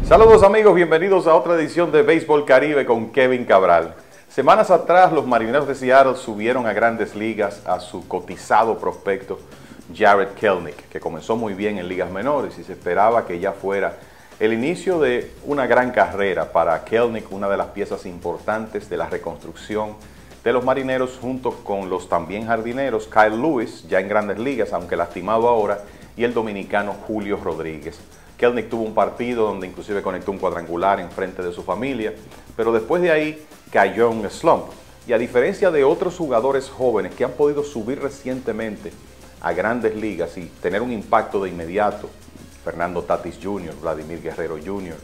Saludos amigos, bienvenidos a otra edición de Béisbol Caribe con Kevin Cabral. Semanas atrás los Marineros de Seattle subieron a Grandes Ligas a su cotizado prospecto Jarred Kelenic, que comenzó muy bien en ligas menores y se esperaba que ya fuera el inicio de una gran carrera para Kelenic, una de las piezas importantes de la reconstrucción de los Marineros, junto con los también jardineros Kyle Lewis, ya en Grandes Ligas, aunque lastimado ahora, y el dominicano Julio Rodríguez. Kelenic tuvo un partido donde inclusive conectó un cuadrangular en frente de su familia, pero después de ahí cayó en un slump. Y a diferencia de otros jugadores jóvenes que han podido subir recientemente a Grandes Ligas y tener un impacto de inmediato, Fernando Tatis Jr., Vladimir Guerrero Jr.,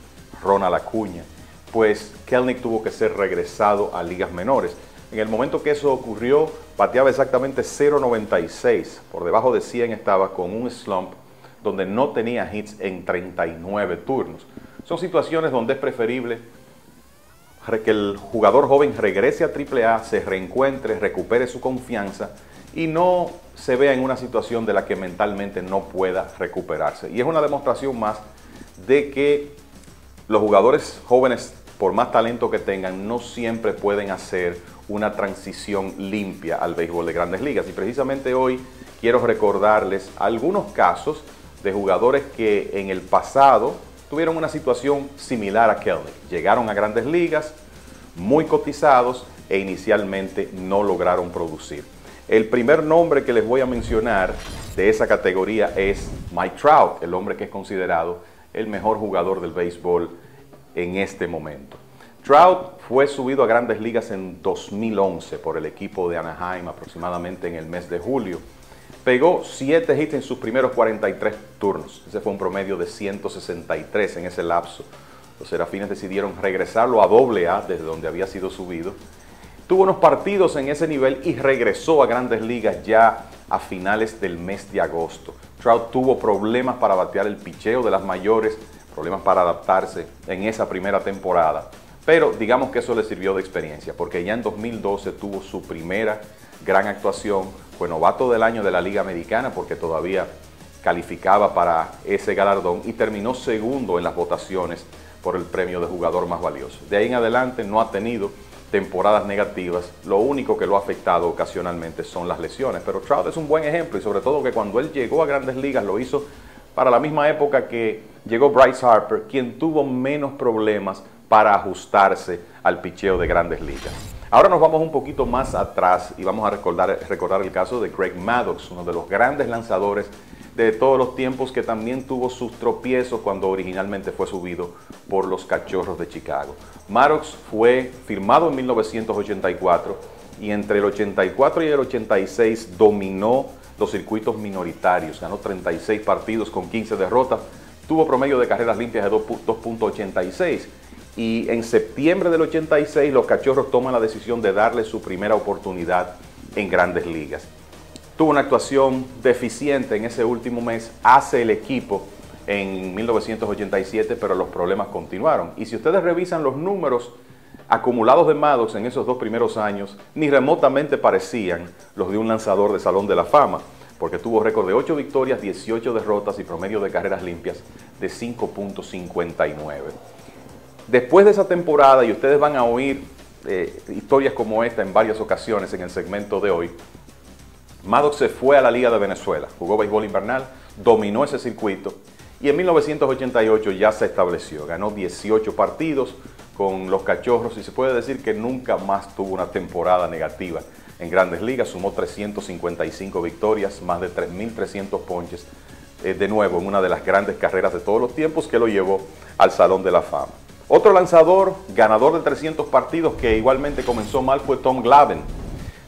Ronald Acuña, pues Kelenic tuvo que ser regresado a ligas menores. En el momento que eso ocurrió, bateaba exactamente 0.96, por debajo de 100 estaba con un slump donde no tenía hits en 39 turnos. Son situaciones donde es preferible que el jugador joven regrese a AAA, se reencuentre, recupere su confianza y no se vea en una situación de la que mentalmente no pueda recuperarse. Y es una demostración más de que los jugadores jóvenes, por más talento que tengan, no siempre pueden hacer una transición limpia al béisbol de Grandes Ligas. Y precisamente hoy quiero recordarles algunos casos de jugadores que en el pasado tuvieron una situación similar a Kelenic. Llegaron a Grandes Ligas muy cotizados e inicialmente no lograron producir. El primer nombre que les voy a mencionar de esa categoría es Mike Trout, el hombre que es considerado el mejor jugador del béisbol en este momento. Trout fue subido a Grandes Ligas en 2011 por el equipo de Anaheim, aproximadamente en el mes de julio. Pegó 7 hits en sus primeros 43 turnos. Ese fue un promedio de 163 en ese lapso. Los Serafines decidieron regresarlo a AA desde donde había sido subido. Tuvo unos partidos en ese nivel y regresó a Grandes Ligas ya a finales del mes de agosto. Trout tuvo problemas para batear el picheo de las mayores, problemas para adaptarse en esa primera temporada. Pero digamos que eso le sirvió de experiencia, porque ya en 2012 tuvo su primera gran actuación. Fue novato del año de la Liga Americana porque todavía calificaba para ese galardón y terminó segundo en las votaciones por el premio de jugador más valioso. De ahí en adelante no ha tenido temporadas negativas, lo único que lo ha afectado ocasionalmente son las lesiones, pero Trout es un buen ejemplo y sobre todo que cuando él llegó a Grandes Ligas lo hizo para la misma época que llegó Bryce Harper, quien tuvo menos problemas para ajustarse al picheo de Grandes Ligas. Ahora nos vamos un poquito más atrás y vamos a recordar el caso de Greg Maddux, uno de los grandes lanzadores de todos los tiempos, que también tuvo sus tropiezos cuando originalmente fue subido por los Cachorros de Chicago. Maddux fue firmado en 1984 y entre el 84 y el 86 dominó los circuitos minoritarios, ganó 36 partidos con 15 derrotas, tuvo promedio de carreras limpias de 2.86. Y en septiembre del 86 los Cachorros toman la decisión de darle su primera oportunidad en Grandes Ligas. Tuvo una actuación deficiente en ese último mes, hace el equipo en 1987, pero los problemas continuaron. Y si ustedes revisan los números acumulados de Maddux en esos 2 primeros años, ni remotamente parecían los de un lanzador de Salón de la Fama, porque tuvo récord de 8 victorias, 18 derrotas y promedio de carreras limpias de 5.59. Después de esa temporada, y ustedes van a oír historias como esta en varias ocasiones en el segmento de hoy, Maddux se fue a la Liga de Venezuela, jugó béisbol invernal, dominó ese circuito y en 1988 ya se estableció, ganó 18 partidos con los Cachorros y se puede decir que nunca más tuvo una temporada negativa en Grandes Ligas, sumó 355 victorias, más de 3.300 ponches, de nuevo en una de las grandes carreras de todos los tiempos que lo llevó al Salón de la Fama. Otro lanzador, ganador de 300 partidos, que igualmente comenzó mal, fue Tom Glavine.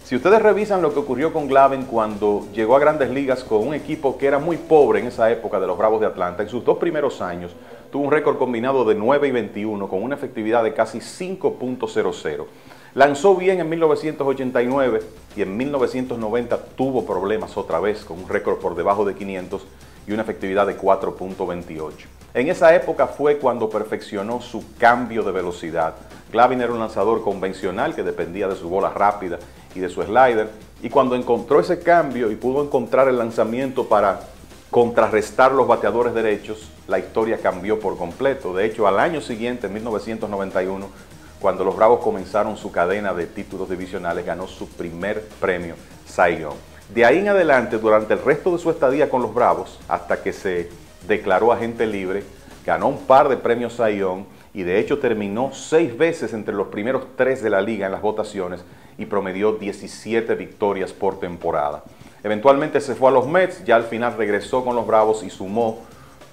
Si ustedes revisan lo que ocurrió con Glavine cuando llegó a Grandes Ligas con un equipo que era muy pobre en esa época de los Bravos de Atlanta, en sus 2 primeros años tuvo un récord combinado de 9 y 21 con una efectividad de casi 5.00. Lanzó bien en 1989 y en 1990 tuvo problemas otra vez con un récord por debajo de 500 y una efectividad de 4.28. En esa época fue cuando perfeccionó su cambio de velocidad. Glavine era un lanzador convencional que dependía de su bola rápida y de su slider, y cuando encontró ese cambio y pudo encontrar el lanzamiento para contrarrestar los bateadores derechos, la historia cambió por completo. De hecho, al año siguiente, en 1991, cuando los Bravos comenzaron su cadena de títulos divisionales, ganó su primer premio Cy Young. De ahí en adelante, durante el resto de su estadía con los Bravos, hasta que se declaró agente libre, ganó un par de premios Cy Young y de hecho terminó 6 veces entre los primeros 3 de la liga en las votaciones y promedió 17 victorias por temporada. Eventualmente se fue a los Mets, ya al final regresó con los Bravos y sumó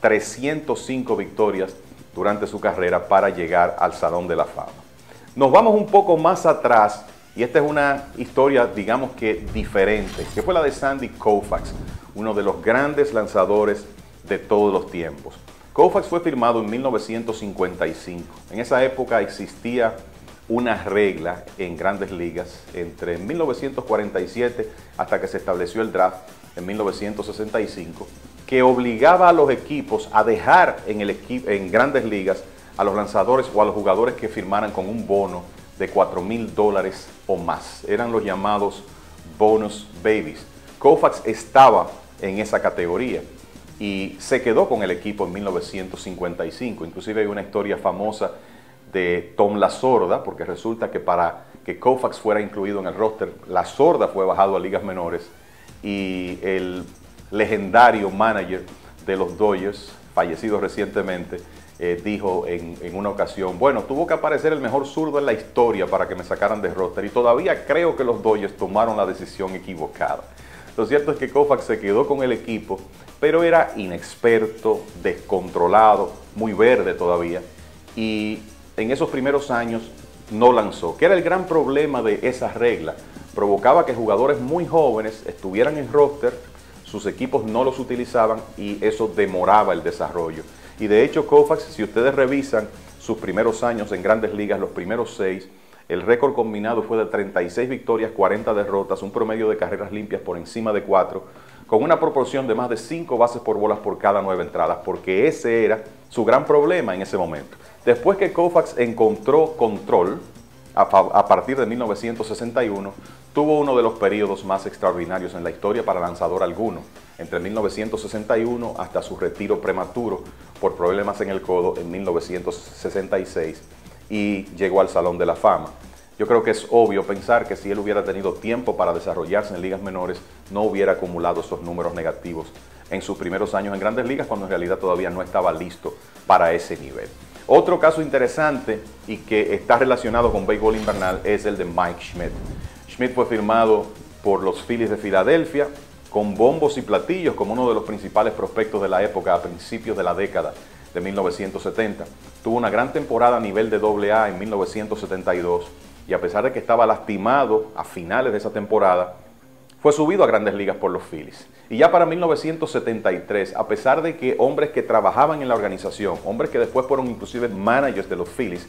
305 victorias durante su carrera para llegar al Salón de la Fama. Nos vamos un poco más atrás y esta es una historia, digamos que diferente, que fue la de Sandy Koufax, uno de los grandes lanzadores de todos los tiempos. Koufax fue firmado en 1955. En esa época existía una regla en Grandes Ligas entre 1947 hasta que se estableció el draft en 1965 que obligaba a los equipos a dejar en Grandes Ligas a los lanzadores o a los jugadores que firmaran con un bono de $4,000 o más. Eran los llamados bonus babies. Koufax estaba en esa categoría y se quedó con el equipo en 1955. Inclusive hay una historia famosa de Tom Lasorda, porque resulta que para que Koufax fuera incluido en el roster, Lasorda fue bajado a ligas menores y el legendario manager de los Dodgers, fallecido recientemente, dijo en una ocasión, bueno, tuvo que aparecer el mejor zurdo en la historia para que me sacaran de roster y todavía creo que los Dodgers tomaron la decisión equivocada. Lo cierto es que Koufax se quedó con el equipo, pero era inexperto, descontrolado, muy verde todavía, y en esos primeros años no lanzó, que era el gran problema de esa regla. Provocaba que jugadores muy jóvenes estuvieran en roster, sus equipos no los utilizaban y eso demoraba el desarrollo. Y de hecho Koufax, si ustedes revisan sus primeros años en Grandes Ligas, los primeros 6, el récord combinado fue de 36 victorias, 40 derrotas, un promedio de carreras limpias por encima de 4, con una proporción de más de 5 bases por bolas por cada 9 entradas, porque ese era su gran problema en ese momento. Después que Koufax encontró control, a partir de 1961, tuvo uno de los periodos más extraordinarios en la historia para lanzador alguno, entre 1961 hasta su retiro prematuro por problemas en el codo en 1966 y llegó al Salón de la Fama. Yo creo que es obvio pensar que si él hubiera tenido tiempo para desarrollarse en ligas menores, no hubiera acumulado esos números negativos en sus primeros años en Grandes Ligas, cuando en realidad todavía no estaba listo para ese nivel. Otro caso interesante y que está relacionado con béisbol invernal es el de Mike Schmidt. Schmidt fue firmado por los Phillies de Filadelfia con bombos y platillos como uno de los principales prospectos de la época a principios de la década de 1970. Tuvo una gran temporada a nivel de AA en 1972 y a pesar de que estaba lastimado a finales de esa temporada, fue subido a Grandes Ligas por los Phillies. Y ya para 1973, a pesar de que hombres que trabajaban en la organización, hombres que después fueron inclusive managers de los Phillies,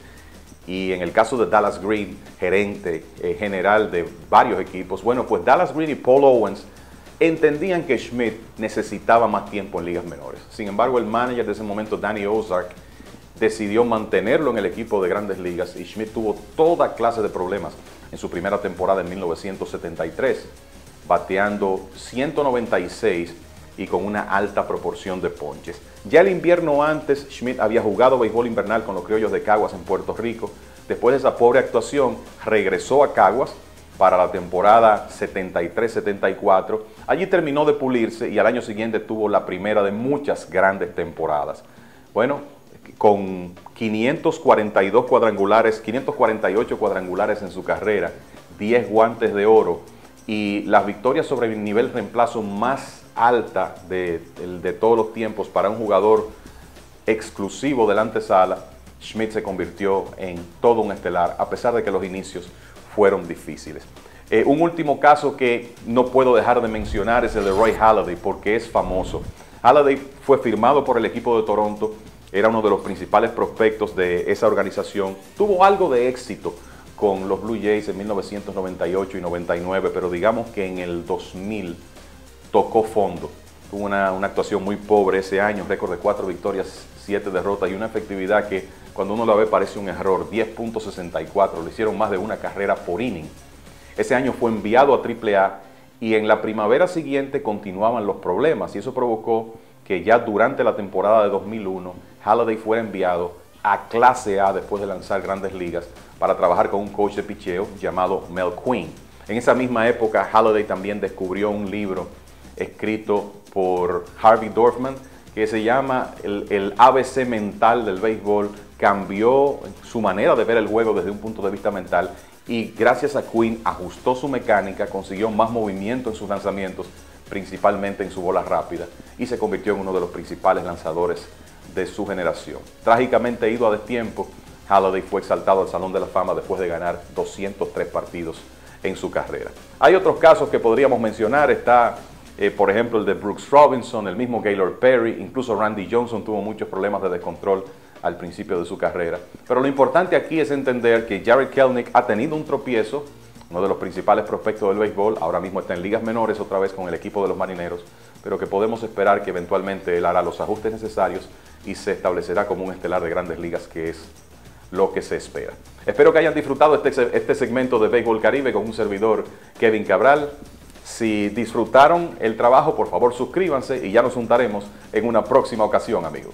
y en el caso de Dallas Green, gerente general de varios equipos, bueno, pues Dallas Green y Paul Owens entendían que Schmidt necesitaba más tiempo en ligas menores. Sin embargo, el manager de ese momento, Danny Ozark, decidió mantenerlo en el equipo de Grandes Ligas y Schmidt tuvo toda clase de problemas en su primera temporada en 1973. Bateando 196 y con una alta proporción de ponches. Ya el invierno antes, Schmidt había jugado béisbol invernal con los Criollos de Caguas en Puerto Rico. Después de esa pobre actuación, regresó a Caguas para la temporada 73-74. Allí terminó de pulirse y al año siguiente tuvo la primera de muchas grandes temporadas. Bueno, con 542 cuadrangulares, 548 cuadrangulares en su carrera, 10 guantes de oro, y las victorias sobre el nivel reemplazo más alta de todos los tiempos para un jugador exclusivo de la antesala, Schmidt se convirtió en todo un estelar, a pesar de que los inicios fueron difíciles. Un último caso que no puedo dejar de mencionar es el de Roy Halladay, porque es famoso. Halladay fue firmado por el equipo de Toronto, era uno de los principales prospectos de esa organización, tuvo algo de éxito con los Blue Jays en 1998 y 99, pero digamos que en el 2000 tocó fondo. Tuvo una actuación muy pobre ese año, récord de 4 victorias, 7 derrotas y una efectividad que cuando uno la ve parece un error, 10.64, le hicieron más de una carrera por inning. Ese año fue enviado a AAA y en la primavera siguiente continuaban los problemas y eso provocó que ya durante la temporada de 2001, Halladay fuera enviado a Clase A después de lanzar Grandes Ligas para trabajar con un coach de picheo llamado Mel Quinn. En esa misma época, Halladay también descubrió un libro escrito por Harvey Dorfman que se llama el ABC mental del béisbol. Cambió su manera de ver el juego desde un punto de vista mental y gracias a Quinn ajustó su mecánica, consiguió más movimiento en sus lanzamientos, principalmente en su bola rápida, y se convirtió en uno de los principales lanzadores de su generación. Trágicamente ido a destiempo, Halladay fue exaltado al Salón de la Fama después de ganar 203 partidos en su carrera. Hay otros casos que podríamos mencionar, está por ejemplo el de Brooks Robinson, el mismo Gaylord Perry, incluso Randy Johnson tuvo muchos problemas de descontrol al principio de su carrera. Pero lo importante aquí es entender que Jarred Kelenic ha tenido un tropiezo, uno de los principales prospectos del béisbol, ahora mismo está en ligas menores otra vez con el equipo de los Marineros, pero que podemos esperar que eventualmente él hará los ajustes necesarios y se establecerá como un estelar de Grandes Ligas, que es lo que se espera. Espero que hayan disfrutado este segmento de Béisbol Caribe con un servidor, Kevin Cabral. Si disfrutaron el trabajo, por favor suscríbanse y ya nos juntaremos en una próxima ocasión, amigos.